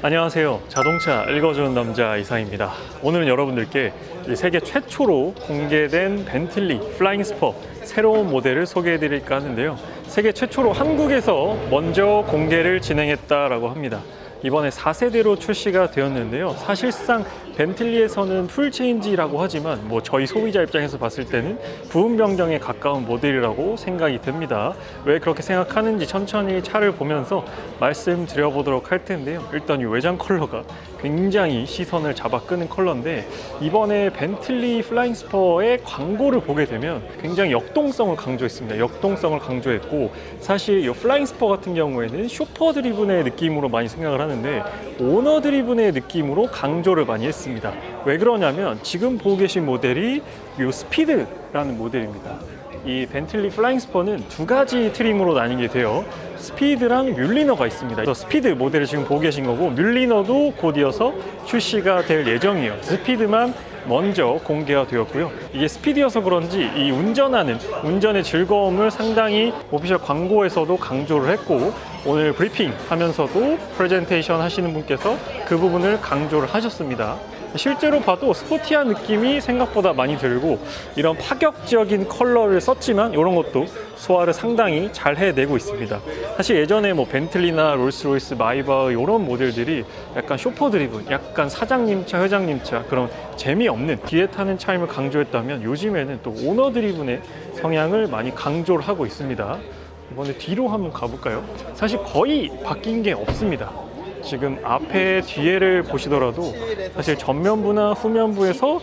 안녕하세요. 자동차 읽어주는 남자 이상입니다. 오늘은 여러분들께 세계 최초로 공개된 벤틀리 플라잉 스퍼 새로운 모델을 소개해 드릴까 하는데요. 세계 최초로 한국에서 먼저 공개를 진행했다라고 합니다. 이번에 4세대로 출시가 되었는데요. 사실상 벤틀리에서는 풀체인지라고 하지만 저희 소비자 입장에서 봤을 때는 부분 변경에 가까운 모델이라고 생각이 듭니다. 왜 그렇게 생각하는지 천천히 차를 보면서 말씀드려보도록 할 텐데요. 일단 이 외장 컬러가 굉장히 시선을 잡아 끄는 컬러인데, 이번에 벤틀리 플라잉 스퍼의 광고를 보게 되면 굉장히 역동성을 강조했습니다. 역동성을 강조했고, 사실 이 플라잉 스퍼 같은 경우에는 쇼퍼 드리븐의 느낌으로 많이 생각을 하는데 오너 드리븐의 느낌으로 강조를 많이 했습니다. 왜 그러냐면 지금 보고 계신 모델이 이 스피드라는 모델입니다. 이 벤틀리 플라잉 스퍼는 두 가지 트림으로 나뉘게 돼요. 스피드랑 뮬리너가 있습니다. 그래서 스피드 모델을 지금 보고 계신 거고, 뮬리너도 곧 이어서 출시가 될 예정이에요. 스피드만 먼저 공개가 되었고요. 이게 스피드여서 그런지 이 운전의 즐거움을 상당히 오피셜 광고에서도 강조를 했고, 오늘 브리핑 하면서도 프레젠테이션 하시는 분께서 그 부분을 강조를 하셨습니다. 실제로 봐도 스포티한 느낌이 생각보다 많이 들고, 이런 파격적인 컬러를 썼지만 이런 것도 소화를 상당히 잘 해내고 있습니다. 사실 예전에 벤틀리나 롤스로이스, 마이바흐 이런 모델들이 약간 쇼퍼 드리븐, 약간 사장님 차, 회장님 차, 그런 재미없는 뒤에 타는 차임을 강조했다면, 요즘에는 또 오너 드리븐의 성향을 많이 강조를 하고 있습니다. 이번에 뒤로 한번 가볼까요? 사실 거의 바뀐 게 없습니다. 지금 앞에 뒤에를 보시더라도 사실 전면부나 후면부에서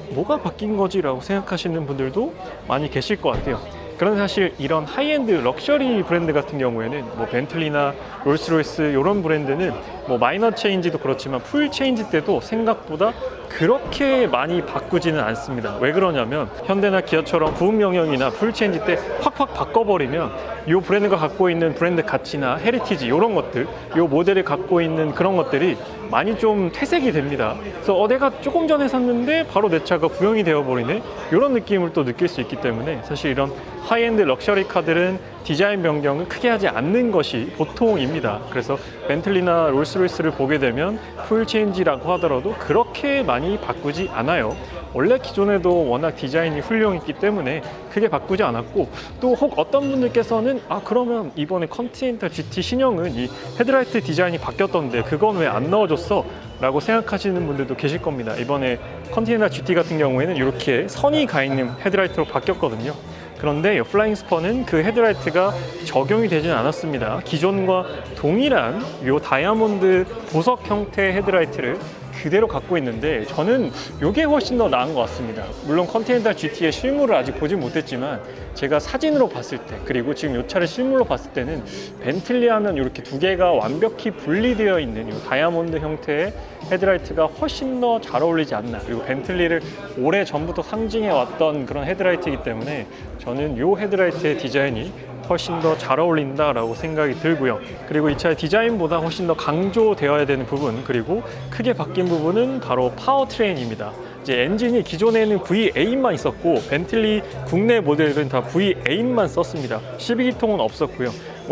뭐가 바뀐 거지? 라고 생각하시는 분들도 많이 계실 것 같아요. 그런데 사실 이런 하이엔드 럭셔리 브랜드 같은 경우에는 벤틀리나 롤스로이스 이런 브랜드는 마이너 체인지도 그렇지만 풀 체인지 때도 생각보다 그렇게 많이 바꾸지는 않습니다. 왜 그러냐면 현대나 기아처럼 부분 명령이나 풀 체인지 때 확 바꿔버리면 이 브랜드가 갖고 있는 브랜드 가치나 헤리티지 이런 것들, 이 모델이 갖고 있는 그런 것들이 많이 좀 퇴색이 됩니다. 그래서 내가 조금 전에 샀는데 바로 내 차가 구형이 되어버리네, 이런 느낌을 또 느낄 수 있기 때문에 사실 이런 하이엔드 럭셔리 카들은 디자인 변경을 크게 하지 않는 것이 보통입니다. 그래서 벤틀리나 롤스로이스를 보게 되면 풀 체인지라고 하더라도 그렇게 많이 바꾸지 않아요. 원래 기존에도 워낙 디자인이 훌륭했기 때문에 크게 바꾸지 않았고, 또 혹 어떤 분들께서는 그러면 이번에 컨티넨탈 GT 신형은 이 헤드라이트 디자인이 바뀌었던데 그건 왜 안 넣어줬어? 라고 생각하시는 분들도 계실 겁니다. 이번에 컨티넨탈 GT 같은 경우에는 이렇게 선이 가 있는 헤드라이트로 바뀌었거든요. 그런데 이 플라잉 스퍼는 그 헤드라이트가 적용이 되진 않았습니다. 기존과 동일한 이 다이아몬드 보석 형태의 헤드라이트를 그대로 갖고 있는데, 저는 이게 훨씬 더 나은 것 같습니다. 물론 컨티넨탈 GT의 실물을 아직 보진 못했지만 제가 사진으로 봤을 때, 그리고 지금 이 차를 실물로 봤을 때는 벤틀리 하면 이렇게 두 개가 완벽히 분리되어 있는 이 다이아몬드 형태의 헤드라이트가 훨씬 더 잘 어울리지 않나. 그리고 벤틀리를 오래 전부터 상징해 왔던 그런 헤드라이트이기 때문에 저는 이 헤드라이트의 디자인이 훨씬 더 잘 어울린다라고 생각이 들고요. 그리고 이 차의 디자인보다 훨씬 더 강조되어야 되는 부분, 그리고 크게 바뀐 부분은 바로 파워트레인입니다. 이제 엔진이 기존에는 V8만 있었고, 벤틀리 국내 모델들은 다 V8만 썼습니다. 12기통은 없었고요.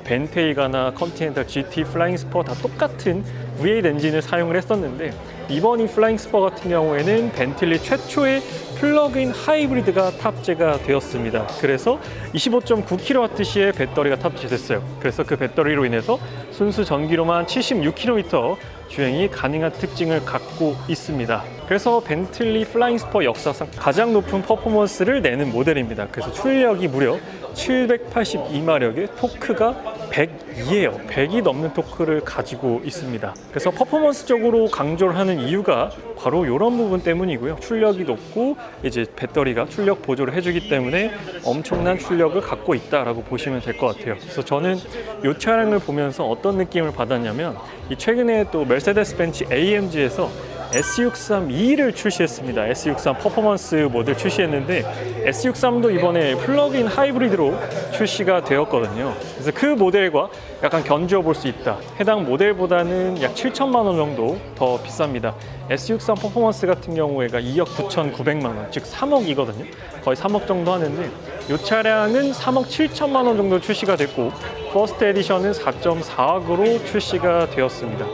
벤테이가나 컨티넨탈 GT, 플라잉 스퍼 다 똑같은 V8 엔진을 사용을 했었는데, 이번 이 플라잉 스퍼 같은 경우에는 벤틀리 최초의 플러그인 하이브리드가 탑재가 되었습니다. 그래서 25.9kWh의 배터리가 탑재됐어요. 그래서 그 배터리로 인해서 순수 전기로만 76km 주행이 가능한 특징을 갖고 있습니다. 그래서 벤틀리 플라잉 스퍼 역사상 가장 높은 퍼포먼스를 내는 모델입니다. 그래서 출력이 무려 782마력의 토크가 102예요. 100이 넘는 토크를 가지고 있습니다. 그래서 퍼포먼스적으로 강조를 하는 이유가 바로 이런 부분 때문이고요. 출력이 높고 이제 배터리가 출력 보조를 해주기 때문에 엄청난 출력을 갖고 있다라고 보시면 될 것 같아요. 그래서 저는 이 차량을 보면서 어떤 느낌을 받았냐면, 이 최근에 또 메르세데스 벤츠 AMG에서 S63E를 출시했습니다. S63 퍼포먼스 모델 출시했는데 S63도 이번에 플러그인 하이브리드로 출시가 되었거든요. 그래서 그 모델과 약간 견주어 볼 수 있다. 해당 모델보다는 약 7천만 원 정도 더 비쌉니다. S63 퍼포먼스 같은 경우에가 2억 9,900만 원, 즉 3억이거든요. 거의 3억 정도 하는데 이 차량은 3억 7천만 원 정도 출시가 됐고, 퍼스트 에디션은 4.4억으로 출시가 되었습니다.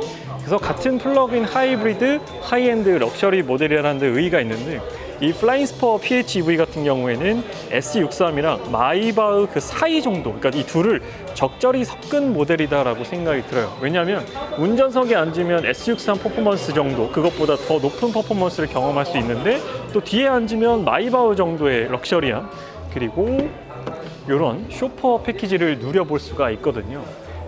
그래서 같은 플러그인 하이브리드 하이엔드 럭셔리 모델이라는 데 의의가 있는데, 이 플라잉스퍼 PHEV 같은 경우에는 S63이랑 마이바흐 그 사이 정도, 그러니까 이 둘을 적절히 섞은 모델이다라고 생각이 들어요. 왜냐하면 운전석에 앉으면 S63 퍼포먼스 정도, 그것보다 더 높은 퍼포먼스를 경험할 수 있는데, 또 뒤에 앉으면 마이바흐 정도의 럭셔리함, 그리고 이런 쇼퍼 패키지를 누려볼 수가 있거든요.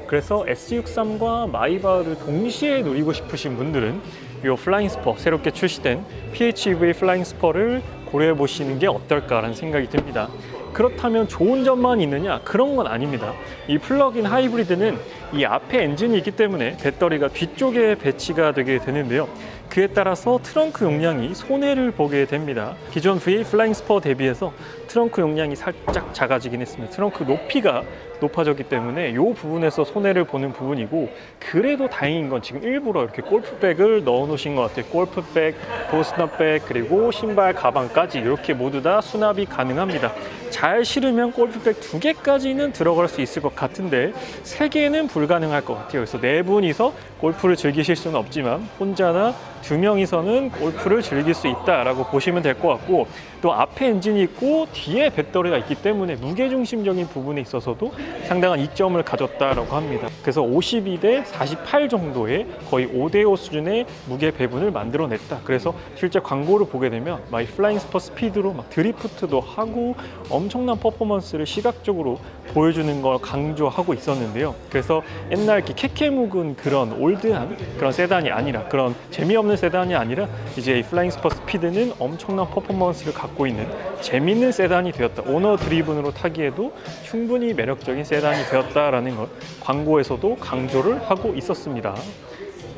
그래서 S63과 마이바흐를 동시에 누리고 싶으신 분들은 이 플라잉스퍼, 새롭게 출시된 PHEV 플라잉스퍼를 고려해 보시는 게 어떨까라는 생각이 듭니다. 그렇다면 좋은 점만 있느냐? 그런 건 아닙니다. 이 플러그인 하이브리드는 이 앞에 엔진이 있기 때문에 배터리가 뒤쪽에 배치가 되게 되는데요. 그에 따라서 트렁크 용량이 손해를 보게 됩니다. 기존 V8 플라잉스퍼 대비해서 트렁크 용량이 살짝 작아지긴 했습니다. 트렁크 높이가 높아졌기 때문에 이 부분에서 손해를 보는 부분이고, 그래도 다행인 건 지금 일부러 이렇게 골프백을 넣어 놓으신 것 같아요. 골프백, 도수납백, 그리고 신발, 가방까지 이렇게 모두 다 수납이 가능합니다. 잘 실으면 골프백 2개까지는 들어갈 수 있을 것 같은데 3개는 불가능할 것 같아요. 그래서 4분이서 골프를 즐기실 수는 없지만 혼자나 2명이서는 골프를 즐길 수 있다라고 보시면 될 것 같고, 또 앞에 엔진이 있고 뒤에 배터리가 있기 때문에 무게중심적인 부분에 있어서도 상당한 이점을 가졌다라고 합니다. 그래서 52대 48 정도의 거의 5대5 수준의 무게 배분을 만들어냈다. 그래서 실제 광고를 보게 되면 마이 플라잉스퍼 스피드로 막 드리프트도 하고 엄청난 퍼포먼스를 시각적으로 보여주는 걸 강조하고 있었는데요. 그래서 옛날 이렇게 캐캐 묵은 그런 올드한 그런 세단이 아니라, 그런 재미없는 세단이 아니라 이제 이 플라잉스퍼 스피드는 엄청난 퍼포먼스를 갖고 있는 재밌는 세단이 되었다. 오너 드리븐으로 타기에도 충분히 매력적인 세단이 되었다라는 걸 광고에서도 강조를 하고 있었습니다.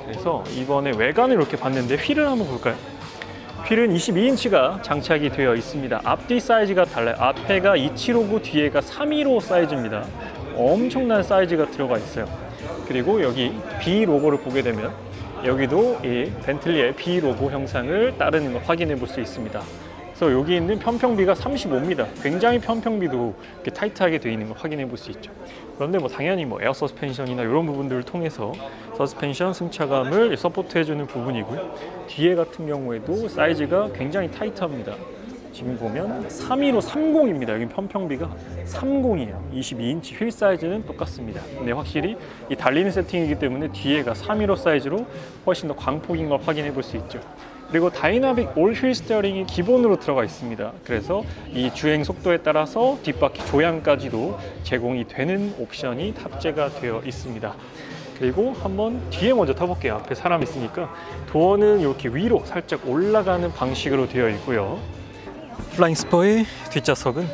그래서 이번에 외관을 이렇게 봤는데 휠을 한번 볼까요? 휠은 22인치가 장착이 되어 있습니다. 앞뒤 사이즈가 달라요. 앞에가 275고 뒤에가 315 사이즈입니다. 엄청난 사이즈가 들어가 있어요. 그리고 여기 B 로고를 보게 되면 여기도 이 벤틀리의 B 로고 형상을 따르는 걸 확인해 볼 수 있습니다. 그래서 여기 있는 편평비가 35입니다. 굉장히 편평비도 이렇게 타이트하게 되어 있는 걸 확인해 볼 수 있죠. 그런데 당연히 에어 서스펜션이나 이런 부분들을 통해서 서스펜션 승차감을 서포트해 주는 부분이고요. 뒤에 같은 경우에도 사이즈가 굉장히 타이트합니다. 지금 보면 315 30입니다. 여기 편평비가 30이에요. 22인치 휠 사이즈는 똑같습니다. 근데 확실히 이 달리는 세팅이기 때문에 뒤에가 315 사이즈로 훨씬 더 광폭인 걸 확인해 볼 수 있죠. 그리고 다이나믹 올 휠 스티어링이 기본으로 들어가 있습니다. 그래서 이 주행 속도에 따라서 뒷바퀴 조향까지도 제공이 되는 옵션이 탑재가 되어 있습니다. 그리고 한번 뒤에 먼저 타볼게요. 앞에 사람 있으니까. 도어는 이렇게 위로 살짝 올라가는 방식으로 되어 있고요. 플라잉스퍼의 뒷좌석은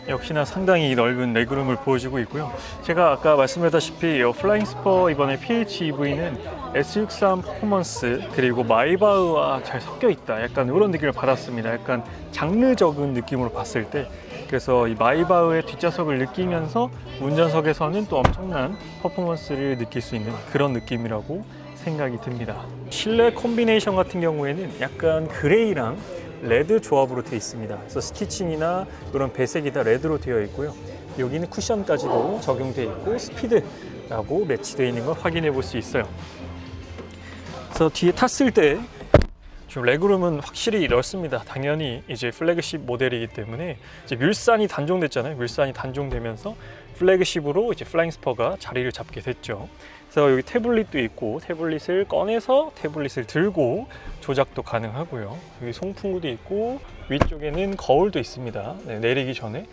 역시나 상당히 넓은 레그룸을 보여주고 있고요. 제가 아까 말씀드렸다시피 플라잉스퍼 이번에 PHEV는 S63 퍼포먼스 그리고 마이바흐와 잘 섞여 있다, 약간 이런 느낌을 받았습니다. 약간 장르적인 느낌으로 봤을 때. 그래서 이 마이바흐의 뒷좌석을 느끼면서 운전석에서는 또 엄청난 퍼포먼스를 느낄 수 있는 그런 느낌이라고 생각이 듭니다. 실내 콤비네이션 같은 경우에는 약간 그레이랑 레드 조합으로 되어 있습니다. 그래서 스티칭이나 이런 배색이 다 레드로 되어 있고요. 여기는 쿠션까지도 적용되어 있고 스피드라고 매치되어 있는 걸 확인해 볼 수 있어요. 그래서 뒤에 탔을 때 좀 레그룸은 확실히 넓습니다. 당연히 이제 플래그십 모델이기 때문에 이제 뮬산이 단종됐잖아요. 뮬산이 단종되면서 플래그십으로 이제 플라잉스퍼가 자리를 잡게 됐죠. 그래서 여기 태블릿도 있고 태블릿을 꺼내서 태블릿을 들고 조작도 가능하고요. 여기 송풍구도 있고 위쪽에는 거울도 있습니다. 네, 내리기 전에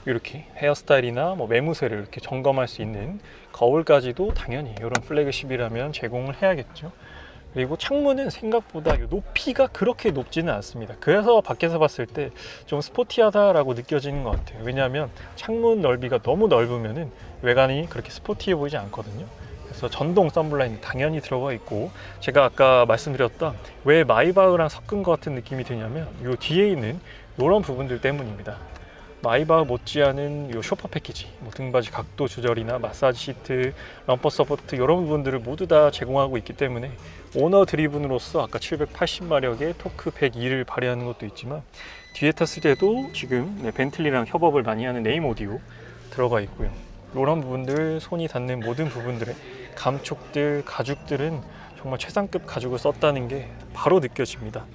이렇게 헤어스타일이나 매무새를 이렇게 점검할 수 있는 거울까지도 당연히 이런 플래그십이라면 제공을 해야겠죠. 그리고 창문은 생각보다 높이가 그렇게 높지는 않습니다. 그래서 밖에서 봤을 때 좀 스포티하다라고 느껴지는 것 같아요. 왜냐하면 창문 넓이가 너무 넓으면 외관이 그렇게 스포티해 보이지 않거든요. 그래서 전동 썬블라인이 당연히 들어가 있고, 제가 아까 말씀드렸던 왜 마이바흐랑 섞은 것 같은 느낌이 드냐면 이 뒤에 있는 이런 부분들 때문입니다. 마이바흐 못지않은 이 쇼퍼 패키지, 등받이 각도 조절이나 마사지 시트, 럼퍼 서포트 이런 부분들을 모두 다 제공하고 있기 때문에 오너 드리븐으로서 아까 780마력의 토크 102를 발휘하는 것도 있지만 뒤에 탔을 때도 지금 벤틀리랑 협업을 많이 하는 네임 오디오 들어가 있고요. 이런 부분들, 손이 닿는 모든 부분들의 감촉들, 가죽들은 정말 최상급 가죽을 썼다는 게 바로 느껴집니다.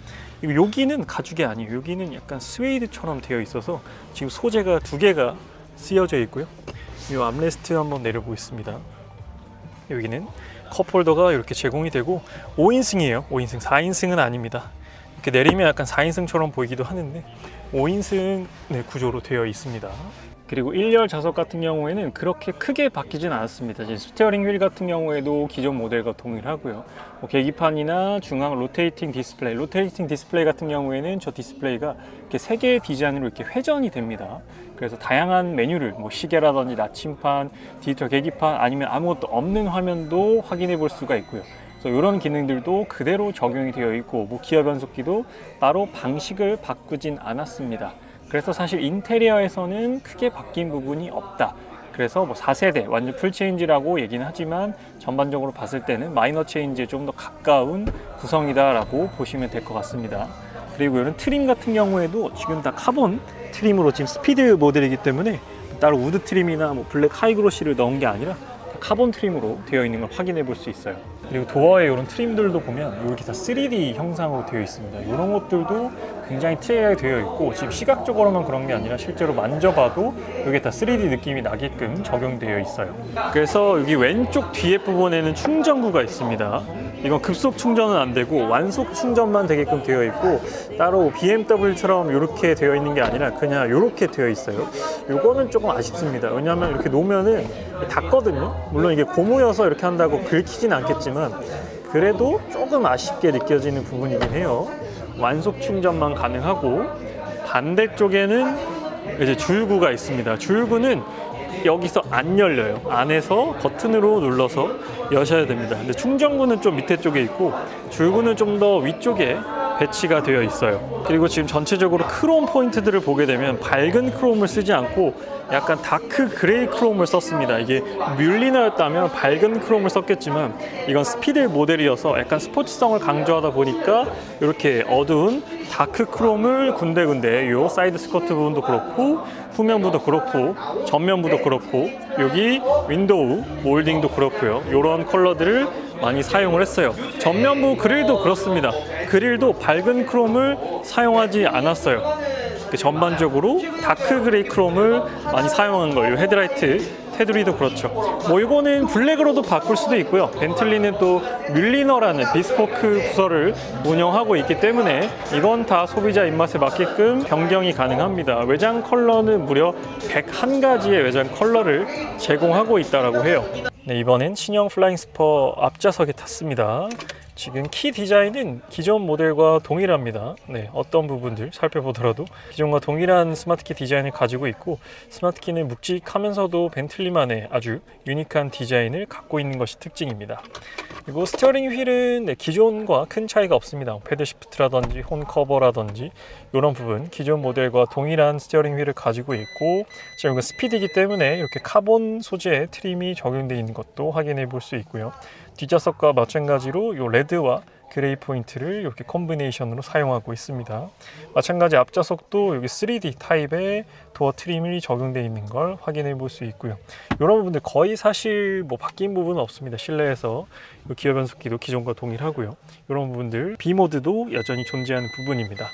여기는 가죽이 아니에요. 여기는 약간 스웨이드처럼 되어 있어서 지금 소재가 두 개가 쓰여져 있고요. 이 암레스트 한번 내려보겠습니다. 여기는 컵홀더가 이렇게 제공이 되고 5인승이에요. 5인승, 4인승은 아닙니다. 이렇게 내리면 약간 4인승처럼 보이기도 하는데 5인승 구조로 되어 있습니다. 그리고 1열 좌석 같은 경우에는 그렇게 크게 바뀌진 않았습니다. 이제 스티어링 휠 같은 경우에도 기존 모델과 동일하고요. 계기판이나 중앙 로테이팅 디스플레이 같은 경우에는 저 디스플레이가 이렇게 세 개의 디자인으로 이렇게 회전이 됩니다. 그래서 다양한 메뉴를 시계라든지 나침판, 디지털 계기판 아니면 아무것도 없는 화면도 확인해 볼 수가 있고요. 그래서 이런 기능들도 그대로 적용이 되어 있고 기어 변속기도 따로 방식을 바꾸진 않았습니다. 그래서 사실 인테리어에서는 크게 바뀐 부분이 없다. 그래서 4세대 완전 풀 체인지라고 얘기는 하지만 전반적으로 봤을 때는 마이너 체인지에 좀 더 가까운 구성이다라고 보시면 될 것 같습니다. 그리고 이런 트림 같은 경우에도 지금 다 카본 트림으로 지금 스피드 모델이기 때문에 따로 우드 트림이나 블랙 하이그로시를 넣은 게 아니라 카본 트림으로 되어 있는 걸 확인해 볼 수 있어요. 그리고 도어에 이런 트림들도 보면 이렇게 다 3D 형상으로 되어 있습니다. 이런 것들도 굉장히 트레이하게 되어 있고 지금 시각적으로만 그런 게 아니라 실제로 만져봐도 이게 다 3D 느낌이 나게끔 적용되어 있어요. 그래서 여기 왼쪽 뒤에 부분에는 충전구가 있습니다. 이건 급속 충전은 안 되고 완속 충전만 되게끔 되어 있고 따로 BMW처럼 이렇게 되어 있는 게 아니라 그냥 이렇게 되어 있어요. 이거는 조금 아쉽습니다. 왜냐하면 이렇게 놓으면은 닿거든요. 물론 이게 고무여서 이렇게 한다고 긁히진 않겠지만 그래도 조금 아쉽게 느껴지는 부분이긴 해요. 완속 충전만 가능하고 반대쪽에는 이제 줄구가 있습니다. 줄구는 여기서 안 열려요. 안에서 버튼으로 눌러서 여셔야 됩니다. 근데 충전구는 좀 밑에 쪽에 있고 줄구는 좀 더 위쪽에 배치가 되어 있어요. 그리고 지금 전체적으로 크롬 포인트들을 보게 되면 밝은 크롬을 쓰지 않고 약간 다크 그레이 크롬을 썼습니다. 이게 뮬리너였다면 밝은 크롬을 썼겠지만 이건 스피드 모델이어서 약간 스포츠성을 강조하다 보니까 이렇게 어두운 다크 크롬을 군데군데 요 사이드 스커트 부분도 그렇고 후면부도 그렇고 전면부도 그렇고 여기 윈도우 몰딩도 그렇고요. 이런 컬러들을 많이 사용을 했어요. 전면부 그릴도 그렇습니다. 그릴도 밝은 크롬을 사용하지 않았어요. 전반적으로 다크 그레이 크롬을 많이 사용한 거예요. 헤드라이트 테두리도 그렇죠. 이거는 블랙으로도 바꿀 수도 있고요. 벤틀리는 또 뮬리너라는 비스포크 부서를 운영하고 있기 때문에 이건 다 소비자 입맛에 맞게끔 변경이 가능합니다. 외장 컬러는 무려 101가지의 외장 컬러를 제공하고 있다고 해요. 네, 이번엔 신형 플라잉 스퍼 앞좌석에 탔습니다. 지금 키 디자인은 기존 모델과 동일합니다. 네, 어떤 부분들 살펴보더라도 기존과 동일한 스마트키 디자인을 가지고 있고 스마트키는 묵직하면서도 벤틀리만의 아주 유니크한 디자인을 갖고 있는 것이 특징입니다. 그리고 스티어링 휠은 기존과 큰 차이가 없습니다. 패드 시프트라든지 혼 커버라든지 이런 부분 기존 모델과 동일한 스티어링 휠을 가지고 있고 그리고 스피드이기 때문에 이렇게 카본 소재의 트림이 적용되어 있는 것도 확인해 볼 수 있고요. 뒷좌석과 마찬가지로 이 레드와 그레이 포인트를 이렇게 콤비네이션으로 사용하고 있습니다. 마찬가지 앞좌석도 여기 3D 타입의 도어 트림이 적용되어 있는 걸 확인해 볼 수 있고요. 이런 부분들 거의 사실 바뀐 부분은 없습니다. 실내에서 기어 변속기도 기존과 동일하고요. 이런 부분들 B모드도 여전히 존재하는 부분입니다.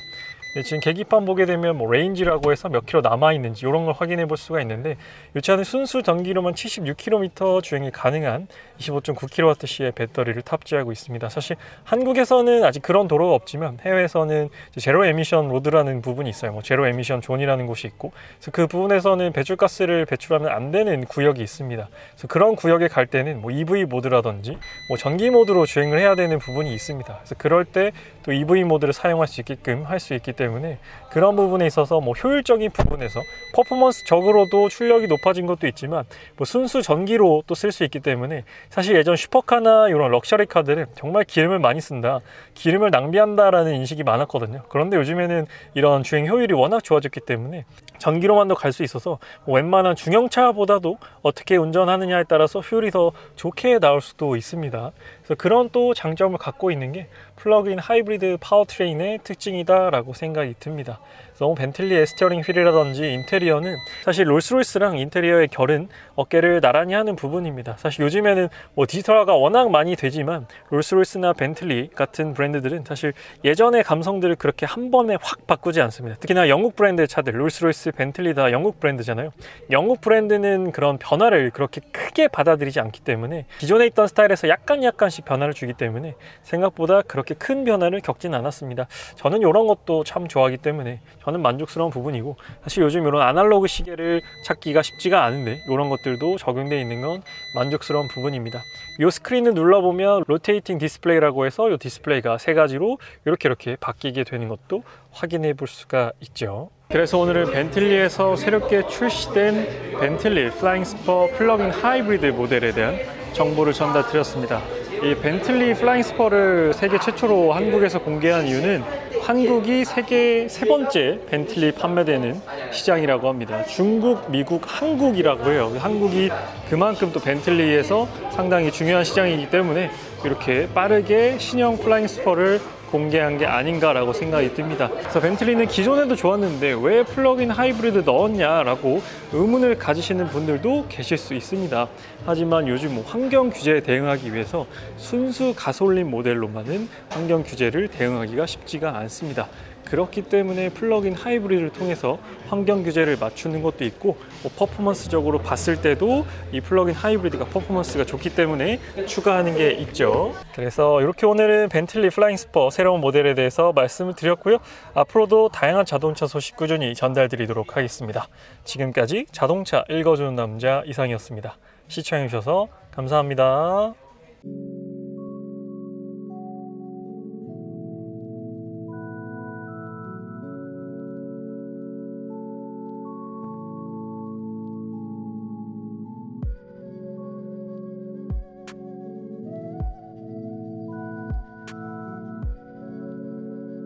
네, 지금 계기판 보게 되면 레인지라고 해서 몇 킬로 남아있는지 이런 걸 확인해 볼 수가 있는데 이 차는 순수 전기로만 76km 주행이 가능한 25.9kWh의 배터리를 탑재하고 있습니다. 사실 한국에서는 아직 그런 도로가 없지만 해외에서는 제로 에미션 로드라는 부분이 있어요. 제로 에미션 존이라는 곳이 있고 그래서 그 부분에서는 배출가스를 배출하면 안 되는 구역이 있습니다. 그래서 그런 구역에 갈 때는 EV 모드라든지 전기 모드로 주행을 해야 되는 부분이 있습니다. 그래서 그럴 때 또 EV 모드를 사용할 수 있게끔 할 수 있기 때문에 그런 부분에 있어서 효율적인 부분에서 퍼포먼스적으로도 출력이 높아진 것도 있지만 순수 전기로 또 쓸 수 있기 때문에 사실 예전 슈퍼카나 이런 럭셔리 카들은 정말 기름을 많이 쓴다, 기름을 낭비한다라는 인식이 많았거든요. 그런데 요즘에는 이런 주행 효율이 워낙 좋아졌기 때문에 전기로만도 갈 수 있어서 웬만한 중형차보다도 어떻게 운전하느냐에 따라서 효율이 더 좋게 나올 수도 있습니다. 그래서 그런 또 장점을 갖고 있는 게 플러그인 하이브리드 파워트레인의 특징이다라고 생각이 듭니다. 너무 벤틀리의 스티어링 휠이라든지 인테리어는 사실 롤스로이스랑 인테리어의 결은 어깨를 나란히 하는 부분입니다. 사실 요즘에는 뭐 디지털화가 워낙 많이 되지만 롤스로이스나 벤틀리 같은 브랜드들은 사실 예전의 감성들을 그렇게 한 번에 확 바꾸지 않습니다. 특히나 영국 브랜드의 차들, 롤스로이스, 벤틀리 다 영국 브랜드잖아요. 영국 브랜드는 그런 변화를 그렇게 크게 받아들이지 않기 때문에 기존에 있던 스타일에서 약간씩 변화를 주기 때문에 생각보다 그렇게 큰 변화를 겪진 않았습니다. 저는 이런 것도 참 좋아하기 때문에 저는 만족스러운 부분이고, 사실 요즘 이런 아날로그 시계를 찾기가 쉽지가 않은데 이런 것들도 적용되어 있는 건 만족스러운 부분입니다. 이 스크린을 눌러보면 로테이팅 디스플레이라고 해서 이 디스플레이가 세 가지로 이렇게 바뀌게 되는 것도 확인해 볼 수가 있죠. 그래서 오늘은 벤틀리에서 새롭게 출시된 벤틀리 플라잉 스퍼 플러그인 하이브리드 모델에 대한 정보를 전달드렸습니다. 이 벤틀리 플라잉 스퍼를 세계 최초로 한국에서 공개한 이유는 한국이 세계 세 번째 벤틀리 판매되는 시장이라고 합니다. 중국, 미국, 한국이라고 해요. 한국이 그만큼 또 벤틀리에서 상당히 중요한 시장이기 때문에 이렇게 빠르게 신형 플라잉 스퍼를 공개한 게 아닌가라고 생각이 듭니다. 그래서 벤틀리는 기존에도 좋았는데 왜 플러그인 하이브리드 넣었냐라고 의문을 가지시는 분들도 계실 수 있습니다. 하지만 요즘 환경 규제에 대응하기 위해서 순수 가솔린 모델로만은 환경 규제를 대응하기가 쉽지가 않습니다. 그렇기 때문에 플러그인 하이브리드를 통해서 환경 규제를 맞추는 것도 있고, 퍼포먼스적으로 봤을 때도 이 플러그인 하이브리드가 퍼포먼스가 좋기 때문에 추가하는 게 있죠. 그래서 이렇게 오늘은 벤틀리 플라잉 스퍼 새로운 모델에 대해서 말씀을 드렸고요. 앞으로도 다양한 자동차 소식 꾸준히 전달드리도록 하겠습니다. 지금까지 자동차 읽어주는 남자 이상이었습니다. 시청해주셔서 감사합니다.